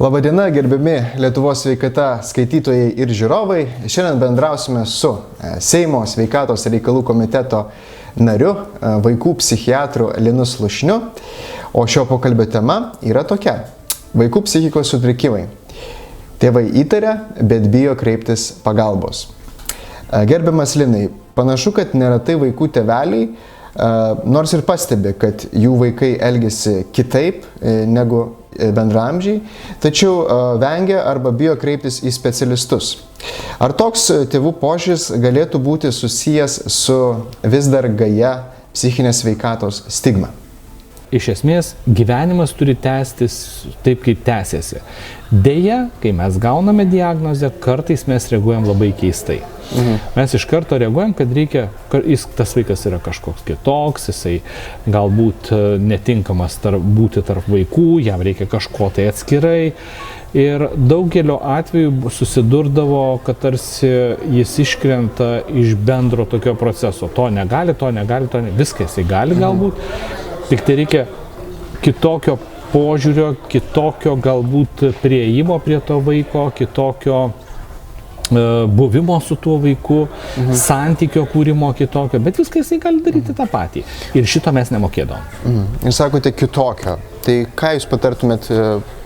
Labadiena, gerbiami Lietuvos sveikata skaitytojai ir žiūrovai. Šiandien bendrausime su Seimo sveikatos reikalų komiteto nariu, vaikų psichiatru Linu Slušniu. O šio pokalbio tema yra tokia: vaikų psichikos sutrikimai. Tėvai įtaria, bet bijo kreiptis pagalbos. Gerbiamas Linai, panašu, kad neretai vaikų tėveliai, nors ir pastebi, kad jų vaikai elgiasi kitaip negu bendraamžiai, tačiau vengia arba bijo kreiptis į specialistus. Ar toks tėvų požiūris galėtų būti susijęs su vis dar gaja psichinės sveikatos stigma? Iš esmės, gyvenimas turi tęstis taip, kaip tęsiasi. Deja, kai mes gauname diagnozę, kartais mes reaguojam labai keistai. Mes iš karto reaguojam, kad tas vaikas yra kažkoks kitoks, jisai galbūt netinkamas būti tarp vaikų, jam reikia kažko tai atskirai. Ir daugelio atveju susidurdavo, kad tarsi jis iškrenta iš bendro tokio proceso. To negali, viską jisai gali galbūt. Tik tai reikia kitokio požiūrio, kitokio galbūt prieimo prie to vaiko, kitokio buvimo su tuo vaiku, santykio kūrimo kitokio, bet viską jisai gali daryti tą patį. Ir šito mes nemokėdavom. Ir sakote kitokio. Tai ką jūs patartumėt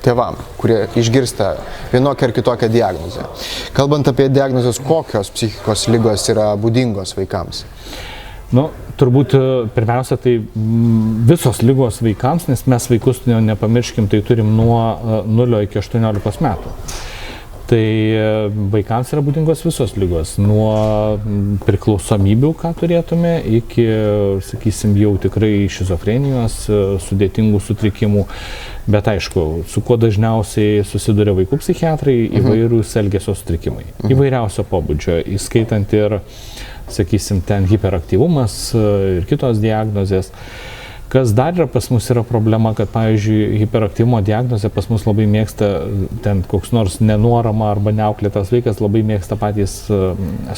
tėvam, kurie išgirsta vienokią ar kitokią diagnozę? Kalbant apie diagnozes, kokios psichikos ligos yra būdingos vaikams? Turbūt pirmiausia, tai visos ligos vaikams, nes mes vaikus nepamirškim, tai turim nuo 0 iki 18 metų. Tai vaikams yra būdingos visos ligos, nuo priklausomybių, ką turėtume, iki, sakysim, jau tikrai šizofrenijos, sudėtingų sutrikimų. Bet aišku, su kuo dažniausiai susiduria vaikų psichiatrai, įvairūs elgesio sutrikimai. Įvairiausio pobūdžio, įskaitant ir, sakysim, ten hiperaktyvumas ir kitos diagnozės. Kas dar yra pas mus yra problema, kad, pavyzdžiui, hiperaktyvumo diagnozė pas mus labai mėgsta, ten koks nors nenuorama arba neauklėtas vaikas labai mėgsta patys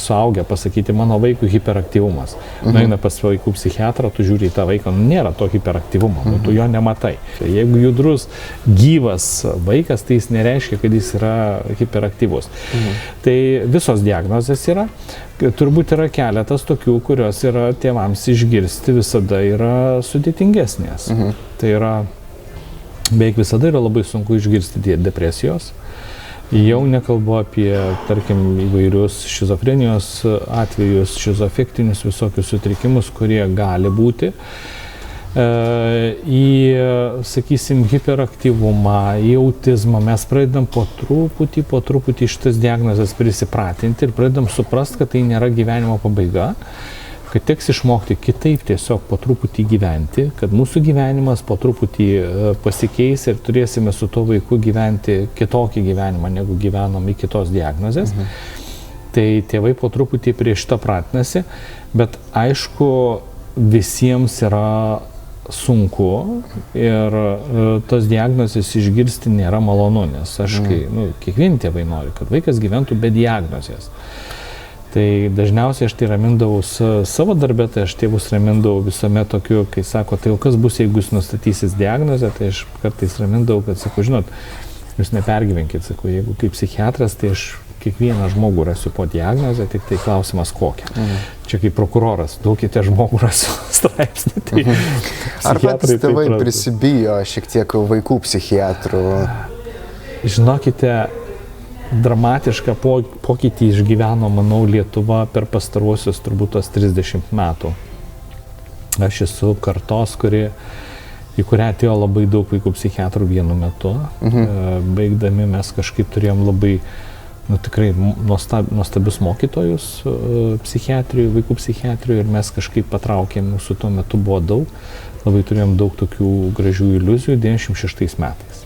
suaugę pasakyti, mano vaikų hiperaktyvumas. Nueina pas vaikų psichiatrą, tu žiūri į tą vaiką, nėra to hiperaktyvumo, tu jo nematai. Jeigu judrus, gyvas vaikas, tai jis nereiškia, kad jis yra hiperaktyvus. Tai visos diagnozės yra. Turbūt yra keletas tokių, kurios yra tėvams išgirsti visada yra sudėtingesnės. Tai yra, beveik visada yra labai sunku išgirsti depresijos. Jau nekalbu apie, tarkim, įvairius šizofrenijos atvejus, šizoafektinius visokius sutrikimus, kurie gali būti. Į, sakysim, hiperaktyvumą, į autizmą mes pradedam po truputį šitas diagnozes prisipratinti ir pradedam suprasti, kad tai nėra gyvenimo pabaiga, kad teks išmokti kitaip tiesiog po truputį gyventi, kad mūsų gyvenimas po truputį pasikeis ir turėsime su tuo vaiku gyventi kitokį gyvenimą, negu gyvenom iki tos diagnozės. Tai tėvai po truputį prie šito pratinasi, bet aišku, visiems yra sunku ir tos diagnozės išgirsti nėra malonu, nes kiekvieni tėvai nori, kad vaikas gyventų be diagnozės. Tai dažniausiai aš tai ramindavau savo darbę, tai aš tėvus ramindavau visuomet tokiu, kai sako, tai kas bus, jeigu jūs nustatysis diagnozę, tai aš kartais ramindavau, kad sako, žinot, jūs nepergyvenkit, sako, jeigu kaip psichiatras, tai aš kiekvieną žmogų rasiu po diagnozę, tik tai klausimas kokią. Čia kaip prokuroras, duokite žmogų rasiu straipsnį. Tai ar patys tėvai prisibijo šiek tiek vaikų psichiatrų? Žinokite, dramatišką pokytį išgyveno, manau, Lietuva per pastaruosius turbūt tos 30 metų. Aš esu kartos, į kurią atėjo labai daug vaikų psichiatrų vienu metu. Baigdami mes kažkaip turėjom labai tikrai nuostabius mokytojus psichiatrijų, vaikų psichiatrijų ir mes kažkaip patraukėm, mūsų tuo metu buvo daug, labai turėjom daug tokių gražių iliuzijų 96 metais.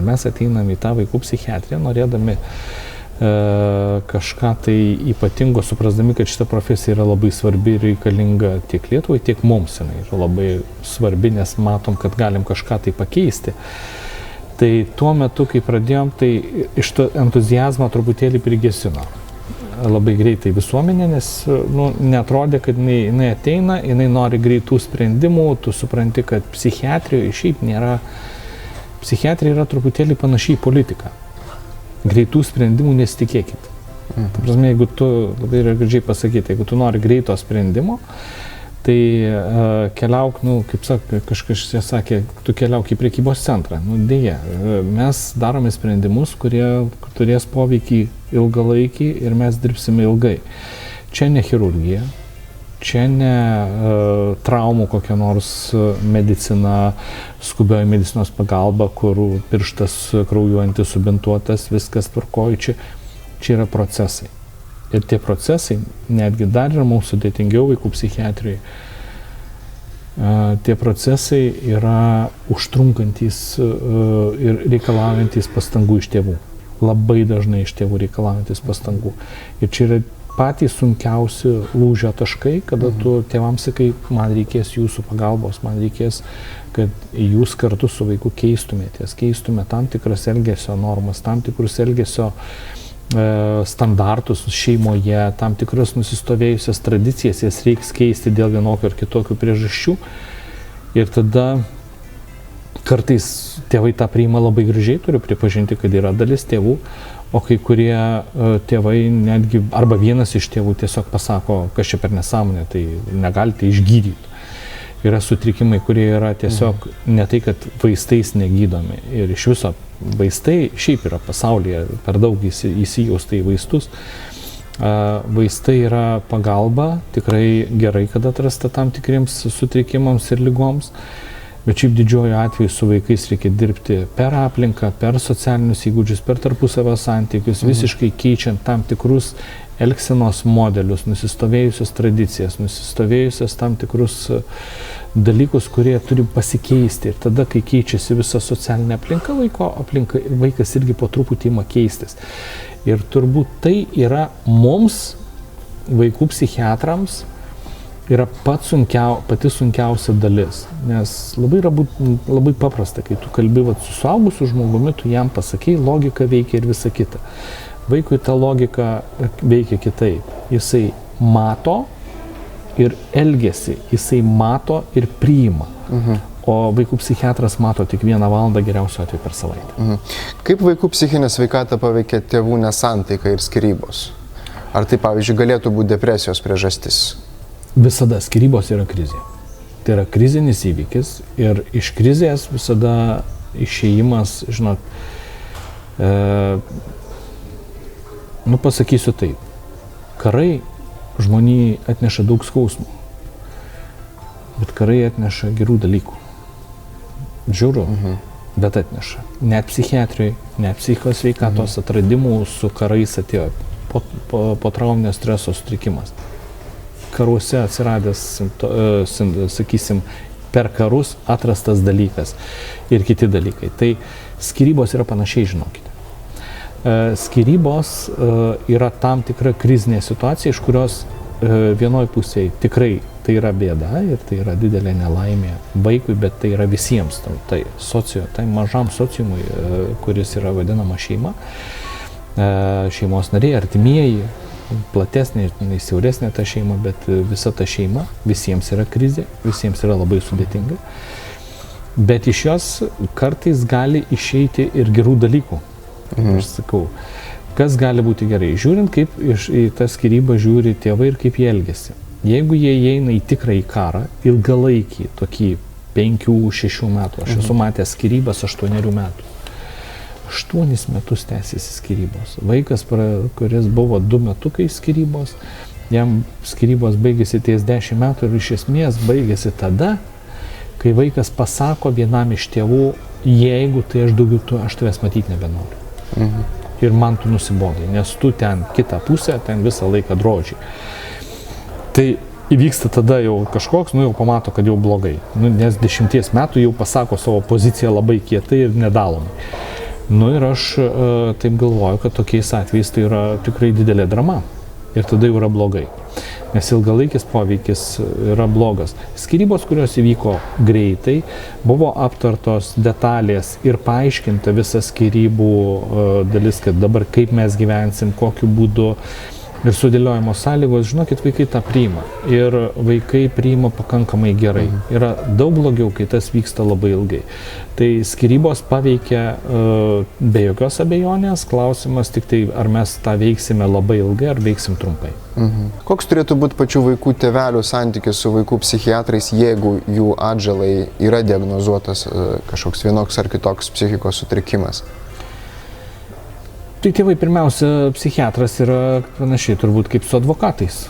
Mes ateinam į tą vaikų psichiatriją, norėdami kažką tai ypatingo, suprasdami, kad šita profesija yra labai svarbi ir reikalinga tiek Lietuvai, tiek mums. Jinai yra labai svarbi, nes matom, kad galim kažką tai pakeisti. Tai tuo metu, kai pradėjom, tai iš to entuziazmą truputėlį prigesino. Labai greitai visuomenė, nes neatrodė, kad jinai ateina, jinai nori greitų sprendimų, tu supranti, kad psichiatrijoje šiaip nėra Psichiatrija yra truputėlį panašiai į politiką. Greitų sprendimų nesitikėkit. Ta prasme, jeigu tu, labai gražiai pasakyti, jeigu tu nori greito sprendimo, tai keliauk, kaip kažkas sakė, tu keliauk į prekybos centrą. Deja, mes darome sprendimus, kurie turės poveikį ilgalaikį ir mes dirbsime ilgai. Čia ne chirurgija, čia ne traumų kokia nors medicina, skubioji medicinos pagalba, kur pirštas kraujuojantis, subintuotas, viskas tvarkoja. Čia yra procesai. Ir tie procesai, netgi dar yra mums sudėtingiau vaikų psichiatrijai, tie procesai yra užtrunkantys ir reikalaujantis pastangų iš tėvų. Labai dažnai iš tėvų reikalaujantis pastangų. Ir čia yra patys sunkiausi lūžio taškai, kada tu tėvams sakai, man reikės jūsų pagalbos, man reikės, kad jūs kartu su vaiku keistumėtės, tam tikras elgesio normas, tam tikrus elgesio standartus šeimoje, tam tikras nusistovėjusias tradicijas, jas reiks keisti dėl vienokių ar kitokių priežasčių. Ir tada kartais tėvai tą priima labai gražiai, turiu pripažinti, kad yra dalis tėvų, o kai kurie tėvai netgi, arba vienas iš tėvų tiesiog pasako, kas čia per nesąmonė, tai negalite išgydyti. Yra sutrikimai, kurie yra tiesiog ne tai, kad vaistais negydomi. Ir iš viso vaistai šiaip yra pasaulyje per daug įsijausta į vaistus. Vaistai yra pagalba, tikrai gerai, kad atrasta tam tikriems sutrikimams ir lygoms. Bet šiaip didžiojo atveju su vaikais reikia dirbti per aplinką, per socialinius įgūdžius, per tarpusavio santykius, visiškai keičiant tam tikrus elgsenos modelius, nusistovėjusios tradicijas, nusistovėjusios tam tikrus dalykus, kurie turi pasikeisti. Ir tada, kai keičiasi visa socialinė aplinka, vaikas irgi po truputį ima keistis. Ir turbūt tai yra mums, vaikų psichiatrams, yra pati sunkiausia dalis. Nes labai paprasta, kai tu kalbi su suaugusiu žmogumi, tu jam pasakai, logika veikia ir visa kita. Vaikui ta logika veikia kitaip. Jisai mato ir elgiasi, jisai mato ir priima. O vaikų psichiatras mato tik 1 valandą geriausiu atveju per savaitę. Kaip vaikų psichinę sveikatą paveikia tėvų nesantaika ir skyrybos? Ar tai, pavyzdžiui, galėtų būti depresijos priežastis? Visada skyrybos yra krizė. Tai yra krizinis įvykis ir iš krizės visada išėjimas, žinot, pasakysiu taip, karai žmonijai atneša daug skausmų, bet karai atneša gerų dalykų. Žiūriu, bet atneša. Net psichiatrijai, net psichikos sveikatos atradimų su karais atėjo po trauminio streso sutrikimas. Karuose atsiradęs, sakysim, per karus atrastas dalykas ir kiti dalykai. Tai skyrybos yra panašiai, žinokite. Skyrybos yra tam tikra krizinė situacija, iš kurios vienoj pusėje tikrai tai yra bėda ir tai yra didelė nelaimė vaikui, bet tai yra visiems, tai mažam sociumui, kuris yra vadinama šeima, šeimos nariai, artimieji, platesnė, siauresnė ta šeima, bet visa ta šeima, visiems yra krizė, visiems yra labai sudėtinga, bet iš jos kartais gali išeiti ir gerų dalykų. Aš sakau, kas gali būti gerai, žiūrint, kaip į tą skyrybą žiūri tėvai ir kaip jie elgiasi. Jeigu jie įeina į tikrąjį karą, ilgalaikį, tokį 5-6 metų, aš esu matęs skyrybas 8 metų. 8 metus tęsiasi skyrybos. Vaikas, kuris buvo 2 metukai skyrybos, jam skyrybos baigėsi ties 10 metų ir iš esmės baigėsi tada, kai vaikas pasako vienam iš tėvų, jeigu tai aš tavęs matyti nebenoriu. Ir man tu nusibodai, nes tu ten kitą pusę, ten visą laiką drožiai. Tai įvyksta tada jau kažkoks, jau pamato, kad jau blogai. Nes 10 metų jau pasako savo poziciją labai kietai ir nedalomai. Ir aš taip galvoju, kad tokiais atvejais tai yra tikrai didelė drama. Ir tada jau yra blogai. Nes ilgalaikis poveikis yra blogas. Skyrybos, kurios įvyko greitai, buvo aptartos detalės ir paaiškinta visa skyrybų dalis, kad dabar kaip mes gyvensim, kokiu būdu, ir sudėliojamos sąlygos, žinokit, vaikai tą priima. Ir vaikai priima pakankamai gerai. Yra daug blogiau, kai tas vyksta labai ilgai. Tai skyrybos paveikia be jokios abejonės, klausimas tik tai, ar mes tą veiksime labai ilgai, ar veiksim trumpai. Koks turėtų būti pačių vaikų tėvelių santykis su vaikų psichiatrais, jeigu jų atžalai yra diagnozuotas kažkoks vienoks ar kitoks psichikos sutrikimas? Tai tėvai, pirmiausia, psichiatras yra panašiai turbūt kaip su advokatais.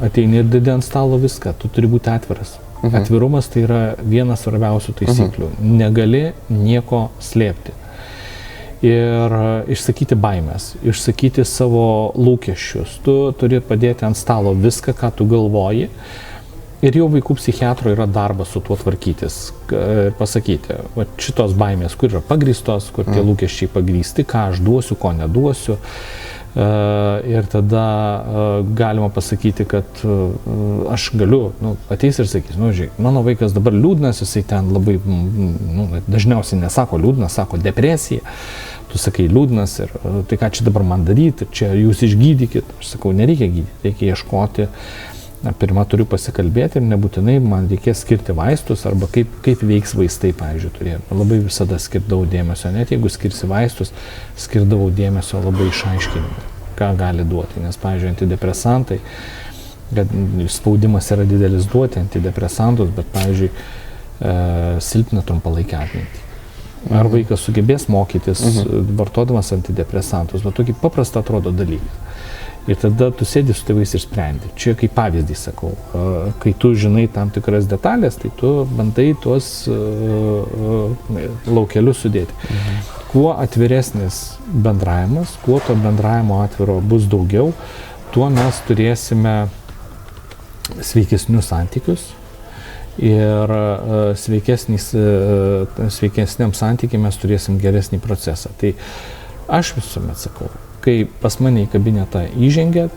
Ateini ir dedi ant stalo viską, tu turi būti atviras. Atvirumas tai yra vienas svarbiausių taisyklių. Negali nieko slėpti. Ir išsakyti baimės, išsakyti savo lūkesčius. Tu turi padėti ant stalo viską, ką tu galvoji. Ir jau vaikų psichiatro yra darbas su tuo tvarkytis ir pasakyti, va, šitos baimės, kur yra pagrįstos, kur tie lūkesčiai pagrįsti, ką aš duosiu, ko neduosiu. Ir tada galima pasakyti, kad aš galiu, ateis ir sakys, žiūrėk, mano vaikas dabar liūdnas, jisai ten labai, dažniausiai nesako liūdnas, sako depresija. Tu sakai liūdnas ir tai ką čia dabar man daryti, čia jūs išgydykit. Aš sakau, nereikia gydyti, reikia ieškoti. Pirmą turiu pasikalbėti ir nebūtinai man reikės skirti vaistus arba kaip veiks vaistai, pavyzdžiui, turėjau. Labai visada skirdavau dėmesio, net jeigu skirsi vaistus, skirdavau dėmesio labai išaiškinimui, ką gali duoti. Nes, pavyzdžiui, antidepresantai, kad spaudimas yra didelis duoti antidepresantus, bet, pavyzdžiui, silpna trumpalaikę atmintį. Ar vaikas sugebės mokytis vartodamas antidepresantus, bet tokį paprastą atrodo dalyką. Ir tada tu sėdi su tėvais ir sprendi. Čia kaip pavyzdį sakau. Kai tu žinai tam tikras detalės, tai tu bandai tuos laukelius sudėti. Kuo atviresnis bendravimas, kuo to bendravimo atviro bus daugiau, tuo mes turėsime sveikesnius santykius. Ir sveikesniam santykiai mes turėsim geresnį procesą. Tai aš visuomet sakau, kai pas mane į kabinetą įžengėt,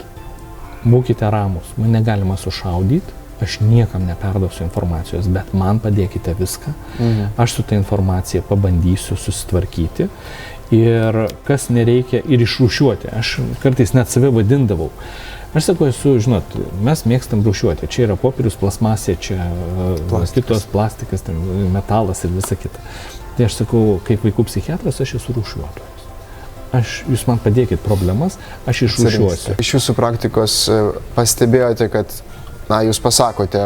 būkite ramus, mane galima sušaudyti, aš niekam neperduosiu informacijos, bet man padėkite viską, aš su ta informacija pabandysiu susitvarkyti ir kas nereikia ir išrūšiuoti. Aš kartais net save vadindavau. Aš sakau, žinot, mes mėgstam rūšiuoti, čia yra popierius, plasmasė, čia kitos plastikas, metalas ir visa kita. Tai aš sakau, kaip vaikų psichiatras, aš esu rūšiuotojas. Jūs man padėkit problemas, aš išrūšiuosiu. Iš jūsų praktikos pastebėjote, kad, jūs pasakote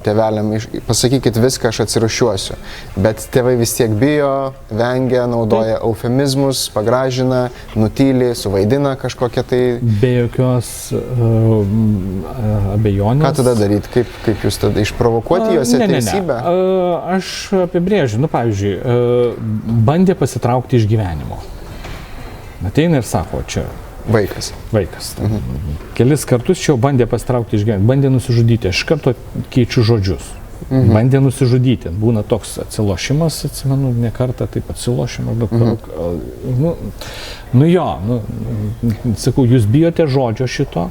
tėveliam, pasakykit viską, aš atsirūšiuosiu. Bet tėvai vis tiek bijo, vengia, naudoja eufemizmus, pagražina, nutyli, suvaidina kažkokią tai... Be jokios abejonės. Ką tada daryti? Kaip jūs tada išprovokuoti juos į teisybę? Aš apibrėžiu, pavyzdžiui, bandė pasitraukti iš gyvenimo. Ateina ir sako, čia vaikas. Kelis kartus čia jau bandė pasitraukti iš gyvenimo, bandė nusižudyti, aš karto keičiu žodžius. Bandė nusižudyti, būna toks atsilošimas, atsimenu, ne kartą taip atsilošimas, sakau, jūs bijote žodžio šito,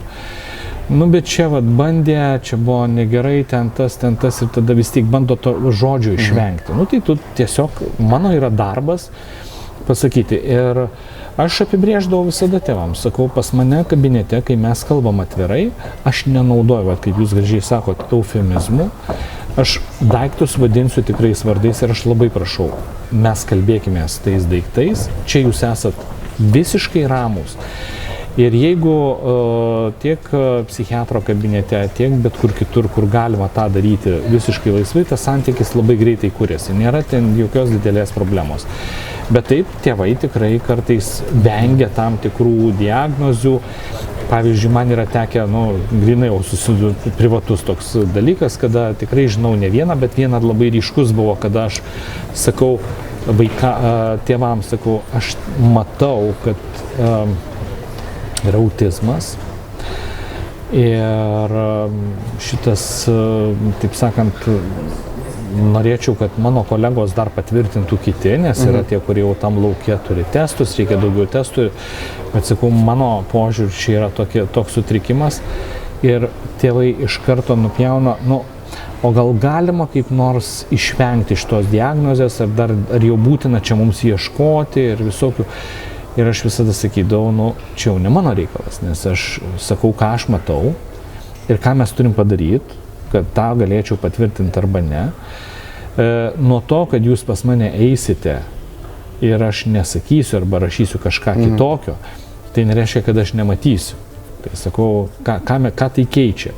bet čia bandė, čia buvo negerai, ten tas ir tada vis tiek bando to žodžio išvengti. Tai tu tiesiog, mano yra darbas pasakyti ir aš apibrėždavau visada tėvams, sakau, pas mane kabinete, kai mes kalbam atvirai, aš nenaudoju, kaip jūs gražiai sakot, eufemizmų, aš daiktus vadinsiu tikrais vardais ir aš labai prašau, mes kalbėkime tais daiktais, čia jūs esat visiškai ramus. Ir jeigu tiek psichiatro kabinete, tiek bet kur kitur, kur galima tą daryti visiškai laisvai, tas santykis labai greitai kuriasi, nėra ten jokios didelės problemos. Bet taip, tėvai tikrai kartais vengia tam tikrų diagnozių. Pavyzdžiui, man yra tekę, grinai jau privatus toks dalykas, kada tikrai žinau ne vieną, bet vieną labai ryškus buvo, kada aš sakau tėvams, sakau, aš matau, kad yra autizmas ir šitas, taip sakant, norėčiau, kad mano kolegos dar patvirtintų kiti, nes yra tie, kurie jau tam lauke turi testus, reikia daugiau testų, bet sakau, mano požiūrį čia yra toks sutrikimas ir tėvai iš karto nupjauna, o gal galima kaip nors išvengti šitos diagnozės, ar jau būtina čia mums ieškoti ir visokių. Ir aš visada sakydavau, nu, čia jau ne mano reikalas, nes aš sakau, ką aš matau ir ką mes turim padaryti, kad tą galėčiau patvirtinti arba ne. Nuo to, kad jūs pas mane eisite ir aš nesakysiu arba rašysiu kažką kitokio, tai nereiškia, kad aš nematysiu. Tai sakau, ką tai keičia.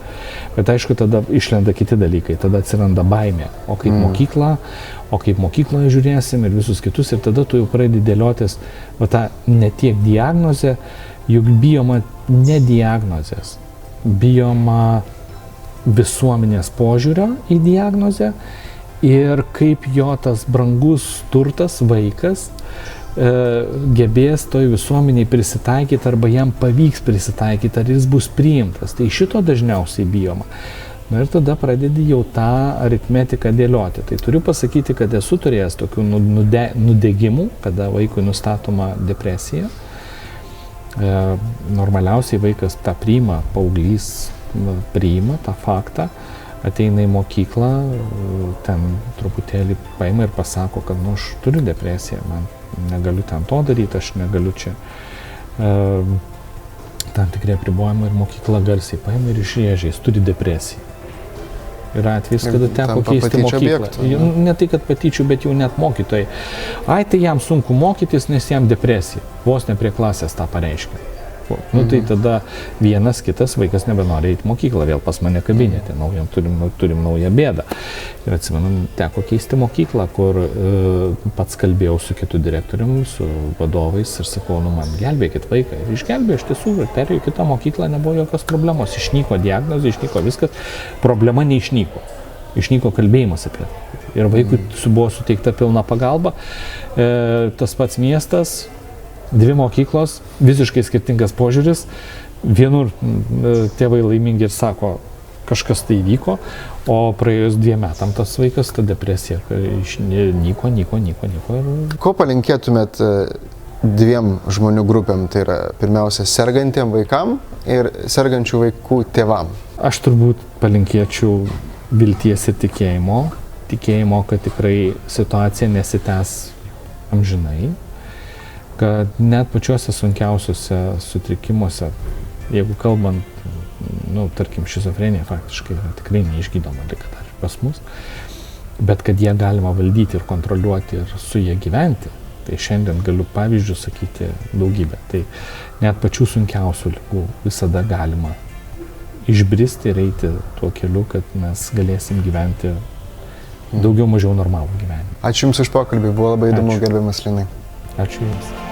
Bet aišku, tada išlenda kiti dalykai, tada atsiranda baimė. O kaip mokykloje žiūrėsim ir visus kitus, ir tada tu jau pradedi dėliotis tą ne tiek diagnozę, juk bijoma ne diagnozės, bijoma visuomenės požiūrio į diagnozę ir kaip jo tas brangus turtas, vaikas, gebės toj visuomeniai prisitaikyti arba jam pavyks prisitaikyti, ar jis bus priimtas. Tai šito dažniausiai bijoma. Na ir tada pradedi jau tą aritmetiką dėlioti. Tai turiu pasakyti, kad esu turėjęs tokių nudegimų, kada vaikui nustatoma depresija. Normaliausiai vaikas tą priima, paauglys priima tą faktą, ateina į mokyklą, ten truputėlį paima ir pasako, kad nu, aš turiu depresiją, man negaliu ten to daryti, aš negaliu čia tam tikrai apribojimai, ir mokykla garsiai paima ir išrėžia, jis turi depresiją. Yra atvejis, kada teko keisti mokyklą. Ne tai, kad patyčių, bet jau net mokytojai. Ai, tai jam sunku mokytis, nes jam depresija. Vos ne prie klasės tą pareiškia. Nu tai tada vienas kitas vaikas nebenori eiti į mokyklą, vėl pas mane kabinete, turim naują bėdą. Ir atsimenu, teko keisti mokyklą, kur pats kalbėjau su kitu direktoriumi, su vadovais ir sakau, nu man gelbėkit vaiką. Ir išgelbėjo iš tiesų, ir perėjo kitą mokyklą, nebuvo jokios problemos, išnyko diagnozė, išnyko viskas, problema neišnyko. Išnyko kalbėjimas apie tai. Ir vaikui buvo suteikta pilna pagalba. Tas pats miestas, 2 mokyklos, visiškai skirtingas požiūris. Vienur tėvai laimingi ir sako, kažkas tai įvyko, o praėjus 2 metam tas vaikas, ta depresija nyko. Ko palinkėtumėt 2 žmonių grupėm, tai yra pirmiausia sergantiem vaikam ir sergančių vaikų tėvam? Aš turbūt palinkėčiau vilties ir tikėjimo, kad tikrai situacija nesitęs amžinai, kad net pačiuose sunkiausiuose sutrikimuose, jeigu kalbant, nu, tarkim, šizofrenija faktiškai yra tikrai neišgydoma liga dar pas mus, bet kad jie galima valdyti ir kontroliuoti ir su jie gyventi, tai šiandien galiu pavyzdžių sakyti daugybę. Tai net pačių sunkiausių ligų visada galima išbristi ir eiti tuo keliu, kad mes galėsim gyventi daugiau mažiau normalų gyvenimą. Ačiū Jums už pokalbį, buvo labai įdomu, gerbiamas Linai. Ačiū Jums.